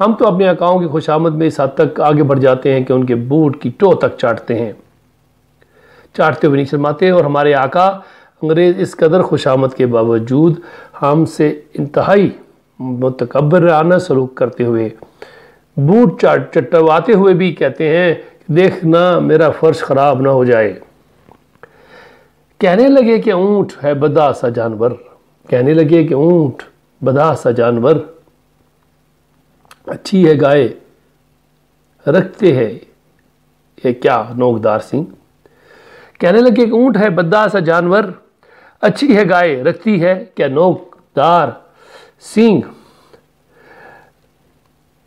ہم تو اپنے آقاؤں کی خوشامد میں اس حد تک آگے بڑھ جاتے ہیں کہ ان کے بوٹ کی ٹو تک چاٹتے ہوئے نہیں شرماتے، اور ہمارے آقا انگریز اس قدر خوشامد کے باوجود ہم سے انتہائی متکبرانہ سلوک کرتے ہوئے، بوٹ چٹواتے ہوئے بھی کہتے ہیں دیکھنا میرا فرش خراب نہ ہو جائے۔ کہنے لگے کہ اونٹ ہے بدا سا جانور، کہنے لگے کہ اونٹ بدا سا جانور، اچھی ہے گائے رکھتے ہیں یہ کیا نوکدار سنگ۔ کہنے لگے کہ اونٹ ہے بدا سا جانور، اچھی ہے گائے رکھتی ہے کیا نوکدار سنگ۔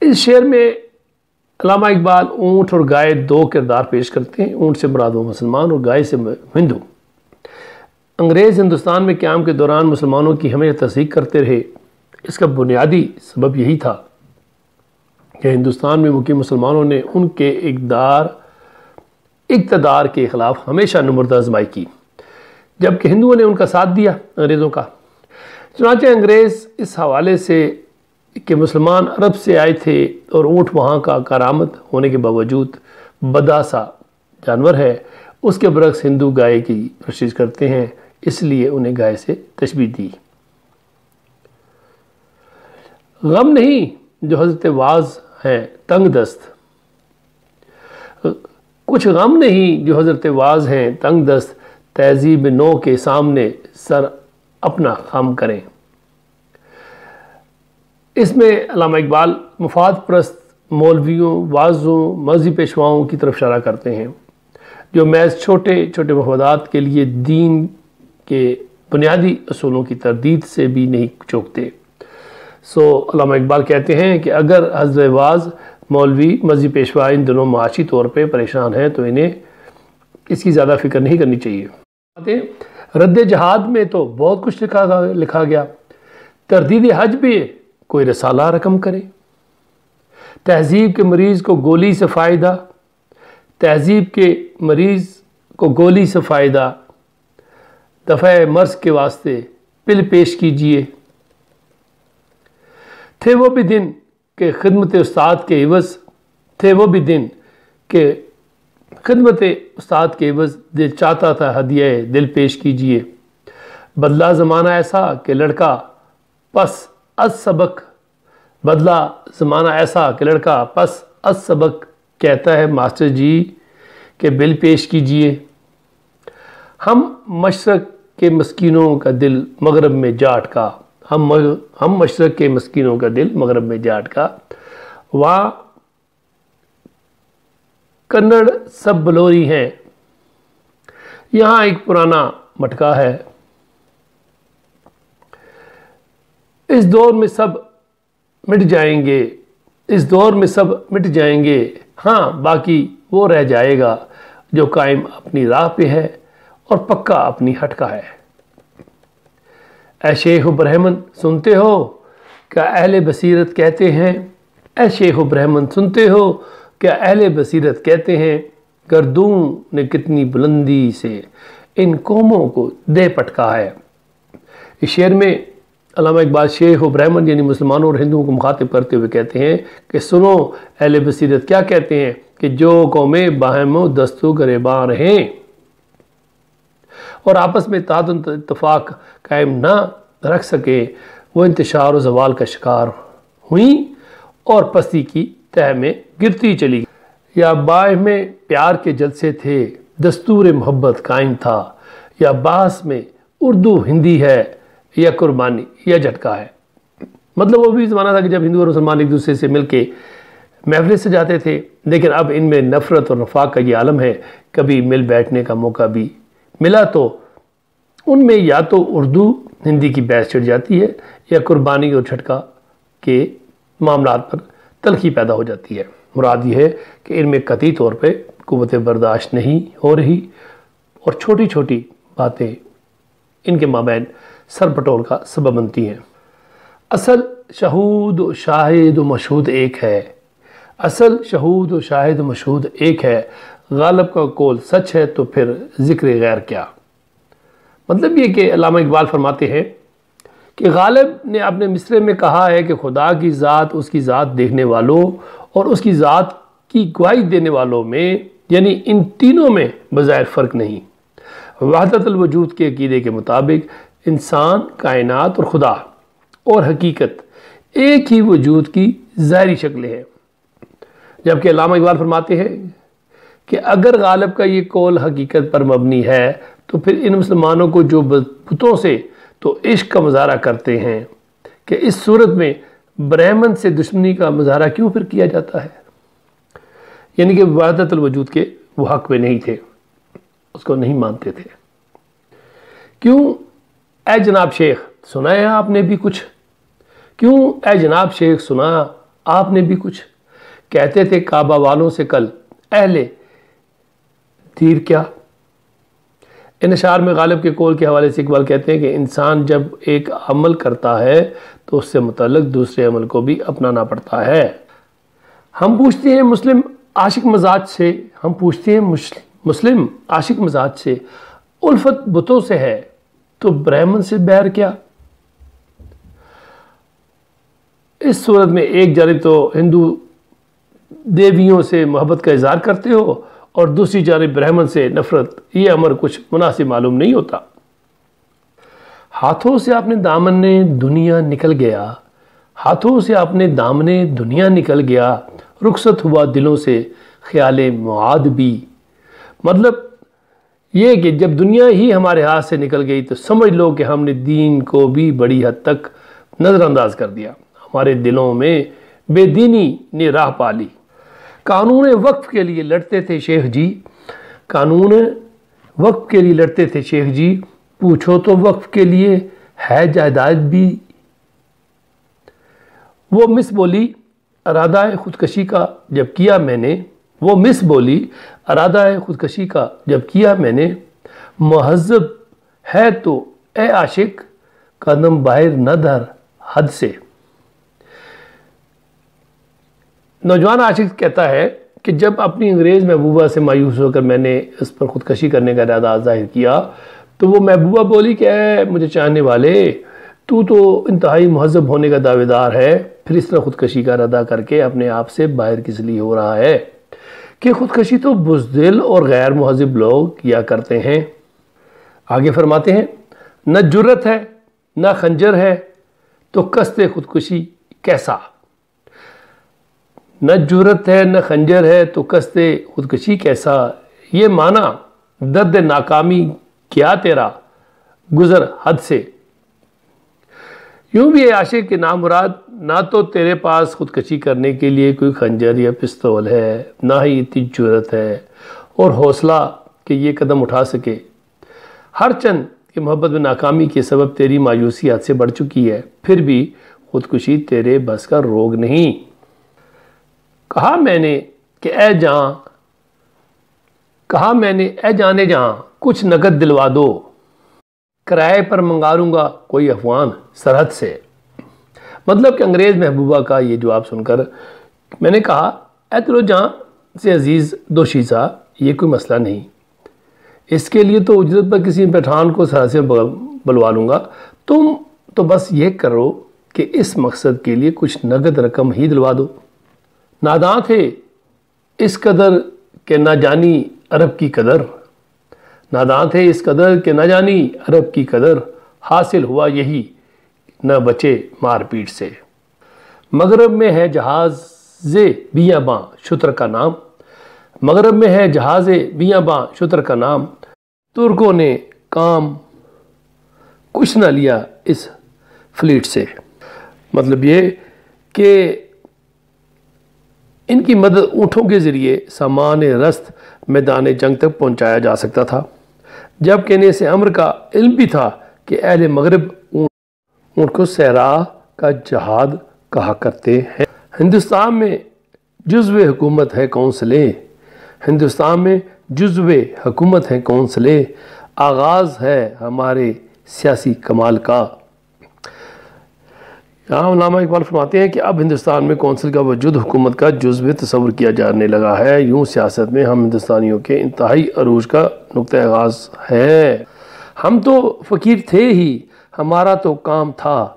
اس شعر میں علامہ اقبال اونٹ اور گائے دو کردار پیش کرتے ہیں۔ اونٹ سے مراد وہ مسلمان اور گائے سے ہندو۔ انگریز ہندوستان میں قیام کے دوران مسلمانوں کی ہمیشہ تصدیق کرتے رہے۔ اس کا بنیادی سبب یہی تھا کہ ہندوستان میں مقیم مسلمانوں نے ان کے اقتدار کے خلاف ہمیشہ نمردہ آزمائی کی، جبکہ ہندوؤں نے ان کا ساتھ دیا انگریزوں کا۔ چنانچہ انگریز اس حوالے سے کہ مسلمان عرب سے آئے تھے اور اونٹ وہاں کا کارآمد ہونے کے باوجود بدا سا جانور ہے، اس کے برعکس ہندو گائے کی تشریح کرتے ہیں، اس لیے انہیں گائے سے تشبیہ دی۔ غم نہیں جو حضرت واعظ ہیں تنگ دست، کچھ غم نہیں جو حضرت واعظ ہیں تنگ دست، تہذیب نو کے سامنے سر اپنا خم کریں۔ اس میں علامہ اقبال مفاد پرست مولویوں، واعظوں، مذہبی پیشواؤں کی طرف اشارہ کرتے ہیں جو محض چھوٹے چھوٹے مفادات کے لیے دین کے بنیادی اصولوں کی تردید سے بھی نہیں چوکتے۔ علامہ اقبال کہتے ہیں کہ اگر حضرت واعظ، مولوی، مذہبی پیشوا ان دنوں معاشی طور پہ پریشان ہیں تو انہیں اس کی زیادہ فکر نہیں کرنی چاہیے۔ رد جہاد میں تو بہت کچھ لکھا گیا، تردید حج بھی کوئی رسالہ رقم کرے، تہذیب کے مریض کو گولی سے فائدہ، تہذیب کے مریض کو گولی سے فائدہ، دفع مرض کے واسطے پل پیش کیجئے۔ تھے وہ بھی دن کہ خدمت استاد کے عوض، تھے وہ بھی دن کہ خدمت استاد کے عوض دل چاہتا تھا ہدیہ دل پیش کیجئے۔ بدلا زمانہ ایسا کہ لڑکا پس از سبق، بدلا زمانہ ایسا کہ لڑکا پس از سبق کہتا ہے ماسٹر جی کہ بل پیش کیجئے۔ ہم مشرق کے مسکینوں کا دل مغرب میں جا اٹکا، ہم مشرق کے مسکینوں کا دل مغرب میں جا اٹکا، وہاں کنڑ سب بلوری ہیں، یہاں ایک پرانا مٹکا ہے۔ اس دور میں سب مٹ جائیں گے، اس دور میں سب مٹ جائیں گے، ہاں باقی وہ رہ جائے گا جو قائم اپنی راہ پہ ہے اور پکا اپنی ہٹکا ہے۔ اے شیخ و برہمن سنتے ہو کیا اہل بصیرت کہتے ہیں، اے شیخ و برہمن سنتے ہو کیا اہل بصیرت کہتے ہیں، گردوں نے کتنی بلندی سے ان قوموں کو دے پٹکا ہے۔ اس شعر میں علامہ اقبال شیخ و برہمن یعنی مسلمانوں اور ہندوؤں کو مخاطب کرتے ہوئے کہتے ہیں کہ سنو اہل بصیرت کیا کہتے ہیں کہ جو قومیں باہم و دست و گریباں رہیں اور آپس میں اتحاد و اتفاق قائم نہ رکھ سکے، وہ انتشار و زوال کا شکار ہوئیں اور پستی کی تہ میں گرتی چلی گئی۔ یا باہ میں پیار کے جلسے تھے، دستور محبت قائم تھا، یا باس میں اردو ہندی ہے، یا قربانی یا جھٹکا ہے۔ مطلب وہ بھی زمانہ تھا کہ جب ہندو اور مسلمان ایک دوسرے سے مل کے محفلیں سجاتے تھے، لیکن اب ان میں نفرت اور نفاق کا یہ عالم ہے۔ کبھی مل بیٹھنے کا موقع بھی ملا تو ان میں یا تو اردو ہندی کی بحث چھڑ جاتی ہے یا قربانی اور جھٹکا کے معاملات پر تلخی پیدا ہو جاتی ہے۔ مراد یہ ہے کہ ان میں قطعی طور پہ قوت برداشت نہیں ہو رہی اور چھوٹی چھوٹی باتیں ان کے مابین سر پٹول کا سبب بنتی ہیں۔ اصل شہود و شاہد و مشہود ایک ہے، اصل شہود و شاہد و مشہود ایک ہے، غالب کا قول سچ ہے تو پھر ذکر غیر کیا۔ مطلب یہ کہ علامہ اقبال فرماتے ہیں کہ غالب نے اپنے مصرے میں کہا ہے کہ خدا کی ذات اس کی ذات دیکھنے والوں اور اس کی ذات کی گواہی دینے والوں میں، یعنی ان تینوں میں بظاہر فرق نہیں۔ وحدت الوجود کے عقیدے کے مطابق انسان، کائنات اور خدا اور حقیقت ایک ہی وجود کی ظاہری شکلیں ہیں، جبکہ علامہ اقبال فرماتے ہیں کہ اگر غالب کا یہ قول حقیقت پر مبنی ہے تو پھر ان مسلمانوں کو جو بتوں سے تو عشق کا مظاہرہ کرتے ہیں کہ اس صورت میں برہمن سے دشمنی کا مظاہرہ کیوں پھر کیا جاتا ہے؟ یعنی کہ وحدت الوجود کے وہ حق میں نہیں تھے، اس کو نہیں مانتے تھے۔ کیوں اے جناب شیخ سنا ہے آپ نے بھی کچھ؟ کیوں اے جناب شیخ سنا آپ نے بھی کچھ؟ کہتے تھے کعبہ والوں سے کل اہل تیر کیا؟ ان اشعار میں غالب کے قول کے حوالے سے اقبال کہتے ہیں کہ انسان جب ایک عمل کرتا ہے تو اس سے متعلق دوسرے عمل کو بھی اپنانا پڑتا ہے۔ ہم پوچھتے ہیں مسلم عاشق مزاج سے الفت بتوں سے ہے تو برہمن سے بیر کیا؟ اس صورت میں ایک جانب تو ہندو دیویوں سے محبت کا اظہار کرتے ہو اور دوسری جانب برہمن سے نفرت، یہ امر کچھ مناسب معلوم نہیں ہوتا۔ ہاتھوں سے اپنے دامن دنیا نکل گیا، ہاتھوں سے اپنے دامن دنیا نکل گیا، رخصت ہوا دلوں سے خیال معاد بھی۔ مطلب یہ کہ جب دنیا ہی ہمارے ہاتھ سے نکل گئی تو سمجھ لو کہ ہم نے دین کو بھی بڑی حد تک نظر انداز کر دیا، ہمارے دلوں میں بے دینی نے راہ پا لی۔ قانون وقف کے لیے لڑتے تھے شیخ جی، قانون وقف کے لیے لڑتے تھے شیخ جی، پوچھو تو وقف کے لیے ہے جائیداد بھی۔ وہ مس بولی ارادہ خودکشی کا جب کیا میں نے، وہ مس بولی ارادہ خودکشی کا جب کیا میں نے، مہذب ہے تو اے عاشق قدم باہر نہ دھر حد سے۔ نوجوان عاشق کہتا ہے کہ جب اپنی انگریز محبوبہ سے مایوس ہو کر میں نے اس پر خودکشی کرنے کا ارادہ ظاہر کیا تو وہ محبوبہ بولی کہ اے مجھے چاہنے والے، تو انتہائی مہذب ہونے کا دعوے دار ہے، پھر اس طرح خودکشی کا ارادہ کر کے اپنے آپ سے باہر کس لیے ہو رہا ہے؟ کہ خودکشی تو بزدل اور غیر مہذب لوگ کیا کرتے ہیں۔ آگے فرماتے ہیں نہ جرت ہے نہ خنجر ہے تو قصد خودکشی کیسا؟ نہ جرت ہے نہ خنجر ہے تو قصد خودکشی کیسا، یہ معنی درد ناکامی کیا تیرا گزر حد سے۔ یوں بھی ہے عاشق کے نامراد نہ تو تیرے پاس خودکشی کرنے کے لیے کوئی خنجر یا پستول ہے، نہ ہی اتنی جرت ہے اور حوصلہ کہ یہ قدم اٹھا سکے۔ ہر چند کہ محبت میں ناکامی کے سبب تیری مایوسی حد سے بڑھ چکی ہے، پھر بھی خودکشی تیرے بس کا روگ نہیں۔ کہا میں نے اے جانے جہاں کچھ نقد دلوا دو، کرائے پر منگا لوں گا کوئی افغان سرحد سے۔ مطلب کہ انگریز محبوبہ کا یہ جواب سن کر میں نے کہا اے دل و جاں سے عزیز دوشیزہ، یہ کوئی مسئلہ نہیں، اس کے لیے تو اجرت پر کسی پٹھان کو سرحد سے بلوا لوں گا، تم تو بس یہ کرو کہ اس مقصد کے لیے کچھ نقد رقم ہی دلوا دو۔ ناداں تھے اس قدر کہ نہ جانی عرب کی قدر، ناداں تھے اس قدر کہ نہ جانی عرب کی قدر، حاصل ہوا یہی نہ بچے مار پیٹ سے۔ مغرب میں ہے جہاز بیاباں شتر کا نام، مغرب میں ہے جہاز بیاباں شتر کا نام، ترکوں نے کام کچھ نہ لیا اس فلیٹ سے۔ مطلب یہ کہ ان کی مدد اونٹوں کے ذریعے سامان رست میدان جنگ تک پہنچایا جا سکتا تھا، جبکہ انہیں سے امر کا علم بھی تھا کہ اہل مغرب اونٹ کو صحرا کا جہاد کہا کرتے ہیں۔ ہندوستان میں جزو حکومت ہے کونسلیں، ہندوستان میں جزو حکومت ہے کونسلیں، آغاز ہے ہمارے سیاسی کمال کا۔ یہاں علامہ اقبال فرماتے ہیں کہ اب ہندوستان میں کونسل کا وجود حکومت کا جزو تصور کیا جانے لگا ہے، یوں سیاست میں ہم ہندوستانیوں کے انتہائی عروج کا نقطہ آغاز ہے۔ ہم تو فقیر تھے ہی، ہمارا تو کام تھا،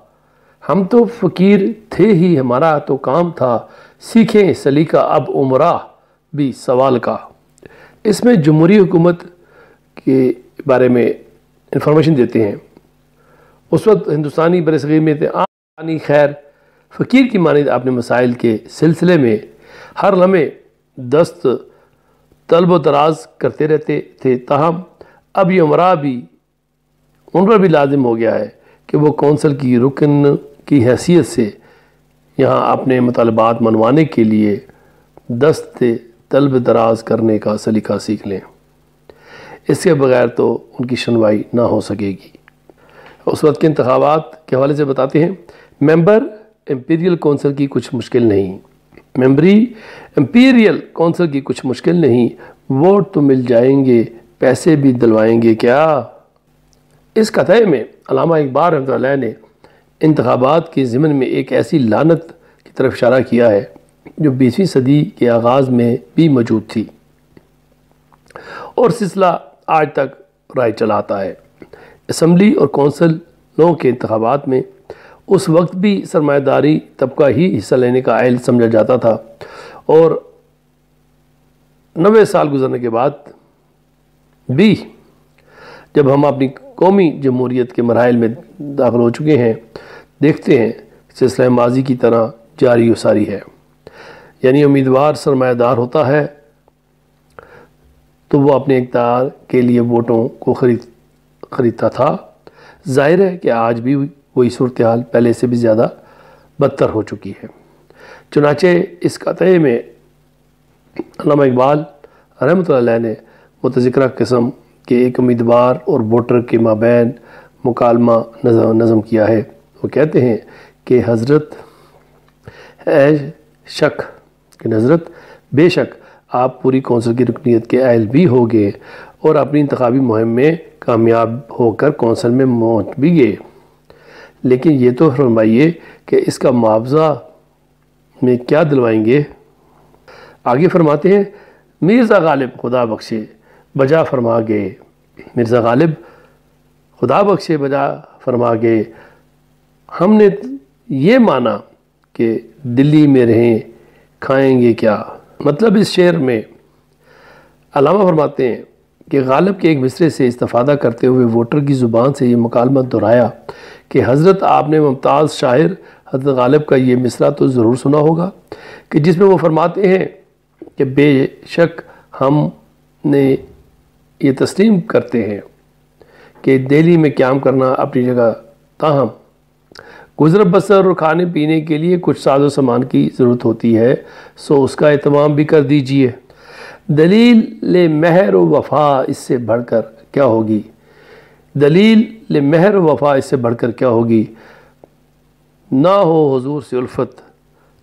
ہم تو فقیر تھے ہی، ہمارا تو کام تھا، سیکھیں سلیقہ اب عمرہ بھی سوال کا۔ اس میں جمہوری حکومت کے بارے میں انفارمیشن دیتے ہیں۔ اس وقت ہندوستانی برصغیر میں تھے عام خیر فقیر کی مانند اپنے مسائل کے سلسلے میں ہر لمحے دست طلب و دراز کرتے رہتے تھے، تاہم اب یہ عمرہ بھی لازم ہو گیا ہے کہ وہ کونسل کی رکن کی حیثیت سے یہاں اپنے مطالبات منوانے کے لیے دست طلب دراز کرنے کا سلیقہ سیکھ لیں، اس کے بغیر تو ان کی شنوائی نہ ہو سکے گی۔ اس وقت کے انتخابات کے حوالے سے بتاتے ہیں، ممبر امپیریل کونسل کی کچھ مشکل نہیں، ممبری امپیریل کونسل کی کچھ مشکل نہیں، ووٹ تو مل جائیں گے، پیسے بھی دلوائیں گے کیا۔ اس قطعے میں علامہ اقبال رحمۃ اللہ علیہ نے انتخابات کے ضمن میں ایک ایسی لعنت کی طرف اشارہ کیا ہے جو 20ویں صدی کے آغاز میں بھی موجود تھی اور سلسلہ آج تک رائج چلا آتا ہے۔ اسمبلی اور کونسلوں کے انتخابات میں اس وقت بھی سرمایہ داری طبقہ ہی حصہ لینے کا اہل سمجھا جاتا تھا، اور 90 سال گزرنے کے بعد بھی جب ہم اپنی قومی جمہوریت کے مراحل میں داخل ہو چکے ہیں، دیکھتے ہیں سلسلہ ماضی کی طرح جاری و ساری ہے، یعنی امیدوار سرمایہ دار ہوتا ہے تو وہ اپنے اقتدار کے لیے ووٹوں کو خریدتا تھا۔ ظاہر ہے کہ آج بھی وہی صورتحال پہلے سے بھی زیادہ بدتر ہو چکی ہے۔ چنانچہ اس قطعے میں علامہ اقبال رحمۃ اللہ علیہ نے متذکرہ قسم کے ایک امیدوار اور ووٹر کے مابین مکالمہ نظم کیا ہے۔ وہ کہتے ہیں کہ حضرت بے شک آپ پوری کونسل کی رکنیت کے اہل بھی ہو گئے اور اپنی انتخابی مہم میں کامیاب ہو کر کونسل میں پہنچ بھی گئے، لیکن یہ تو فرمائیے کہ اس کا معاوضہ میں کیا دلوائیں گے۔ آگے فرماتے ہیں، مرزا غالب خدا بخشے بجا فرما گئے، مرزا غالب خدا بخشے بجا فرما گئے، ہم نے یہ مانا کہ دلی میں رہیں کھائیں گے کیا۔ مطلب اس شعر میں علامہ فرماتے ہیں کہ غالب کے ایک مصرے سے استفادہ کرتے ہوئے ووٹر کی زبان سے یہ مکالمہ دہرایا کہ حضرت آپ نے ممتاز شاعر حضرت غالب کا یہ مصرع تو ضرور سنا ہوگا کہ جس میں وہ فرماتے ہیں کہ بے شک ہم نے یہ تسلیم کرتے ہیں کہ دہلی میں قیام کرنا اپنی جگہ، تاہم گزر بسر اور کھانے پینے کے لیے کچھ ساز و سامان کی ضرورت ہوتی ہے، سو اس کا اہتمام بھی کر دیجئے۔ دلیل مہر و وفا اس سے بڑھ کر کیا ہوگی، دلیل مہر و وفا اس سے بڑھ کر کیا ہوگی، نہ ہو حضور سے الفت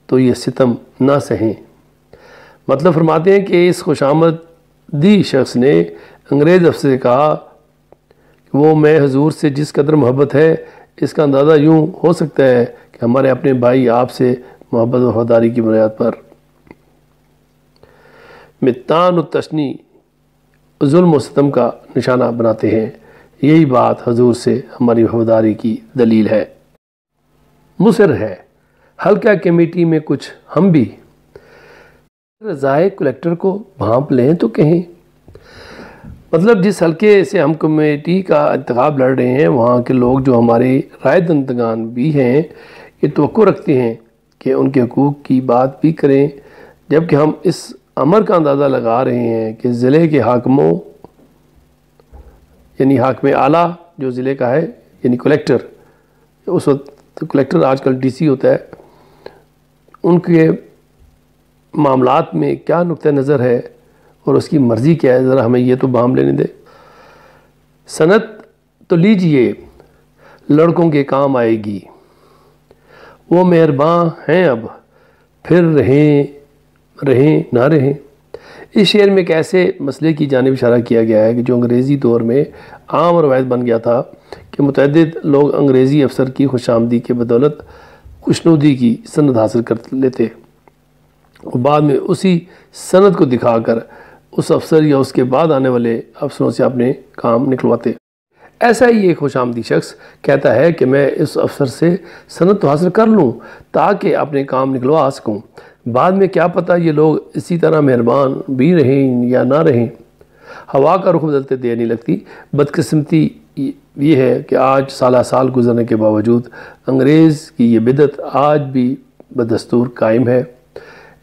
تو یہ ستم نہ سہیں۔ مطلب فرماتے ہیں کہ اس خوش آمدی شخص نے انگریز افسر سے کہا کہ وہ میں حضور سے جس قدر محبت ہے، اس کا اندازہ یوں ہو سکتا ہے کہ ہمارے اپنے بھائی آپ سے محبت و وفاداری کی بنیاد پر متان و تشنی ظلم و ستم کا نشانہ بناتے ہیں۔ یہی بات حضور سے ہماری وفاداری کی دلیل ہے۔ مصر ہے حلقہ کمیٹی میں کچھ ہم بھی رضائے کلیکٹر کو بھانپ لیں تو کہیں۔ مطلب جس حلقے سے ہم کمیٹی کا انتخاب لڑ رہے ہیں، وہاں کے لوگ جو ہمارے رائے دہندگان بھی ہیں، یہ توقع رکھتے ہیں کہ ان کے حقوق کی بات بھی کریں، جبکہ ہم اس امر کا اندازہ لگا رہے ہیں کہ ضلع کے حاکموں یعنی حاکم اعلیٰ جو ضلع کا ہے یعنی کلیکٹر، اس وقت کلیکٹر آج کل ڈی سی ہوتا ہے، ان کے معاملات میں کیا نقطہ نظر ہے اور اس کی مرضی کیا ہے، ذرا ہمیں یہ تو بام لینے دے۔ سند تو لیجئے لڑکوں کے کام آئے گی، وہ مہرباں ہیں اب پھر رہیں نہ رہیں۔ اس شعر میں ایک ایسے مسئلے کی جانب اشارہ کیا گیا ہے کہ جو انگریزی دور میں عام روایت بن گیا تھا کہ متعدد لوگ انگریزی افسر کی خوش آمدی کے بدولت خوشنودی کی سند حاصل کر لیتے اور بعد میں اسی سند کو دکھا کر اس افسر یا اس کے بعد آنے والے افسروں سے اپنے کام نکلواتے۔ ایسا ہی ایک خوش آمدی شخص کہتا ہے کہ میں اس افسر سے سند تو حاصل کر لوں تاکہ اپنے کام نکلوا سکوں، بعد میں کیا پتہ یہ لوگ اسی طرح مہربان بھی رہیں یا نہ رہیں۔ ہوا کا رخ بدلتے دیر نہیں لگتی۔ بدقسمتی یہ ہے کہ آج سالہ سال گزرنے کے باوجود انگریز کی یہ بدعت آج بھی بدستور قائم ہے۔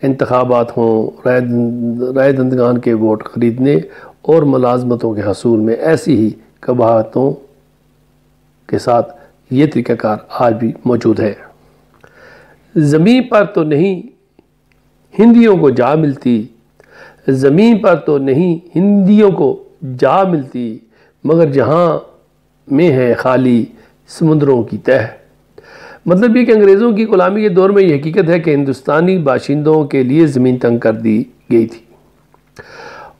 انتخابات ہوں، رائے دہندگان کے ووٹ خریدنے اور ملازمتوں کے حصول میں ایسی ہی قباحتوں کے ساتھ یہ طریقہ کار آج بھی موجود ہے۔ زمین پر تو نہیں ہندیوں کو جا ملتی، زمین پر تو نہیں ہندیوں کو جا ملتی، مگر جہاں میں ہے خالی سمندروں کی تہ۔ مطلب یہ کہ انگریزوں کی غلامی کے دور میں یہ حقیقت ہے کہ ہندوستانی باشندوں کے لیے زمین تنگ کر دی گئی تھی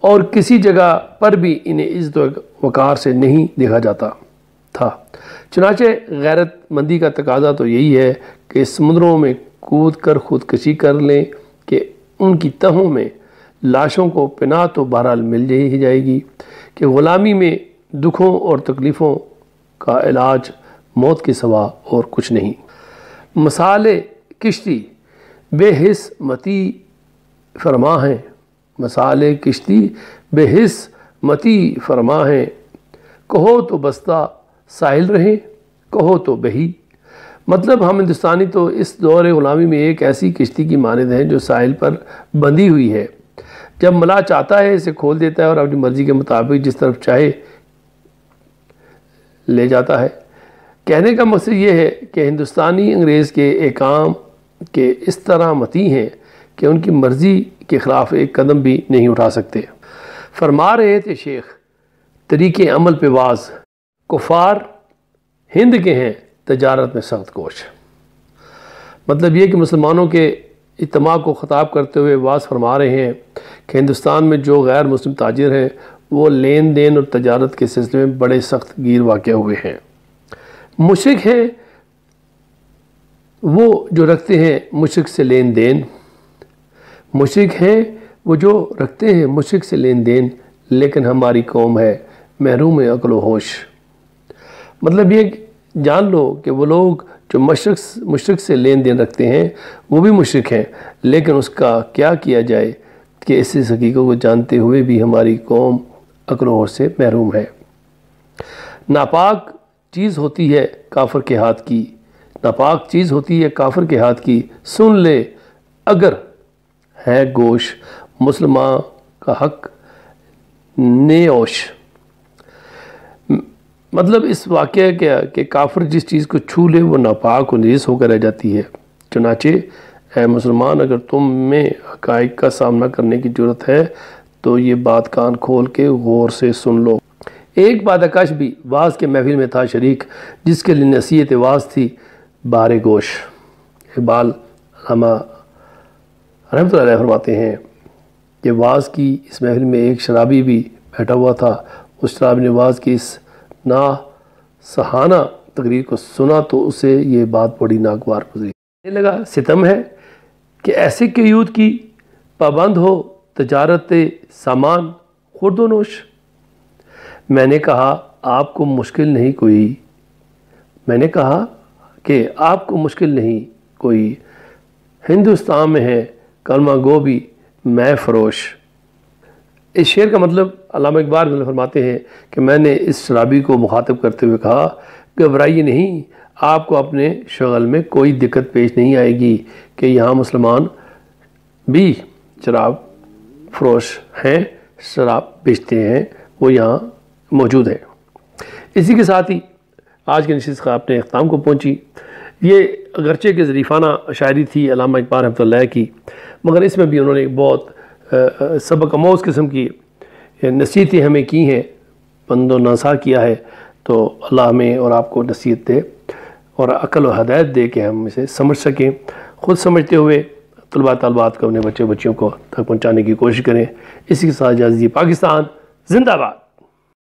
اور کسی جگہ پر بھی انہیں عزت و وقار سے نہیں دیکھا جاتا تھا۔ چنانچہ غیرت مندی کا تقاضا تو یہی ہے کہ سمندروں میں کود کر خودکشی کر لیں کہ ان کی تہوں میں لاشوں کو پناہ تو بہرحال مل ہی جائے گی، کہ غلامی میں دکھوں اور تکلیفوں کا علاج موت کے سوا اور کچھ نہیں۔ مثال کشتی بے حس متی فرما ہیں، مثال کشتی بے حس متی فرما ہیں، کہو تو بستہ ساحل رہیں، کہو تو بہی۔ مطلب ہم ہندوستانی تو اس دور غلامی میں ایک ایسی کشتی کی مانند ہیں جو ساحل پر بندھی ہوئی ہے، جب ملا چاہتا ہے اسے کھول دیتا ہے اور اپنی مرضی کے مطابق جس طرف چاہے لے جاتا ہے۔ کہنے کا مقصد یہ ہے کہ ہندوستانی انگریز کے احکام کے اس طرح متی ہیں کہ ان کی مرضی کے خلاف ایک قدم بھی نہیں اٹھا سکتے۔ فرما رہے تھے شیخ طریق عمل پہ واز، کفار ہند کے ہیں تجارت میں سخت کوش۔ مطلب یہ کہ مسلمانوں کے اجتماع کو خطاب کرتے ہوئے واز فرما رہے ہیں کہ ہندوستان میں جو غیر مسلم تاجر ہیں وہ لین دین اور تجارت کے سلسلے میں بڑے سخت گیر واقع ہوئے ہیں۔ مشرک ہیں وہ جو رکھتے ہیں مشرک سے لین دین، مشرک ہیں وہ جو رکھتے ہیں مشرک سے لین دین، لیکن ہماری قوم ہے محروم عقل و ہوش۔ مطلب یہ جان لو کہ وہ لوگ جو مشرک سے لین دین رکھتے ہیں وہ بھی مشرک ہیں، لیکن اس کا کیا کیا جائے کہ اس حقیقت کو جانتے ہوئے بھی ہماری قوم عقل و ہوش سے محروم ہے۔ ناپاک چیز ہوتی ہے کافر کے ہاتھ کی، ناپاک چیز ہوتی ہے کافر کے ہاتھ کی، سن لے اگر ہے گوش مسلمان کا حق نیوش۔ مطلب اس واقعہ کیا کہ کافر جس چیز کو چھو لے وہ ناپاک و نجس ہو کر رہ جاتی ہے۔ چنانچہ اے مسلمان اگر تم میں حقائق کا سامنا کرنے کی ضرورت ہے تو یہ بات کان کھول کے غور سے سن لو۔ ایک بادکش بھی واز کے محفل میں تھا شریک، جس کے لیے نصیحت واز تھی بار گوش۔ اقبال علامہ رحمۃ اللہ علیہ فرماتے ہیں کہ واز کی اس محفل میں ایک شرابی بھی بیٹھا ہوا تھا۔ اس شرابی نے واز کی اس ناسہانہ تقریر کو سنا تو اسے یہ بات بڑی ناگوار گزری۔ کہنے لگا ستم ہے کہ ایسے قیود کی پابند ہو تجارت سامان خورد و نوش۔ میں نے کہا آپ کو مشکل نہیں کوئی، میں نے کہا کہ آپ کو مشکل نہیں کوئی، ہندوستان میں ہے کلمہ گو بھی میں فروش۔ اس شعر کا مطلب علامہ اقبال فرماتے ہیں کہ میں نے اس شرابی کو مخاطب کرتے ہوئے کہا گھبرائیے نہیں، آپ کو اپنے شغل میں کوئی دقت پیش نہیں آئے گی کہ یہاں مسلمان بھی شراب فروش ہیں، شراب بیچتے ہیں، وہ یہاں موجود ہیں۔ اسی کے ساتھ ہی آج کی نشست کا اپنے اختتام کو پہنچی۔ یہ اگرچہ کہ ظریفانہ شاعری تھی علامہ اقبال رحمۃ اللہ کی، مگر اس میں بھی انہوں نے بہت سبق آموز قسم کی نصیحتیں ہمیں کی ہیں، بند و نصیحہ کیا ہے۔ تو اللہ ہمیں اور آپ کو نصیحت دے اور عقل و ہدایت دے کہ ہم اسے سمجھ سکیں، خود سمجھتے ہوئے طلباء طالبات کو اپنے بچوں کو تک پہنچانے کی کوشش کریں۔ اسی کے ساتھ اجازت دیجیے۔ پاکستان زندہ باد۔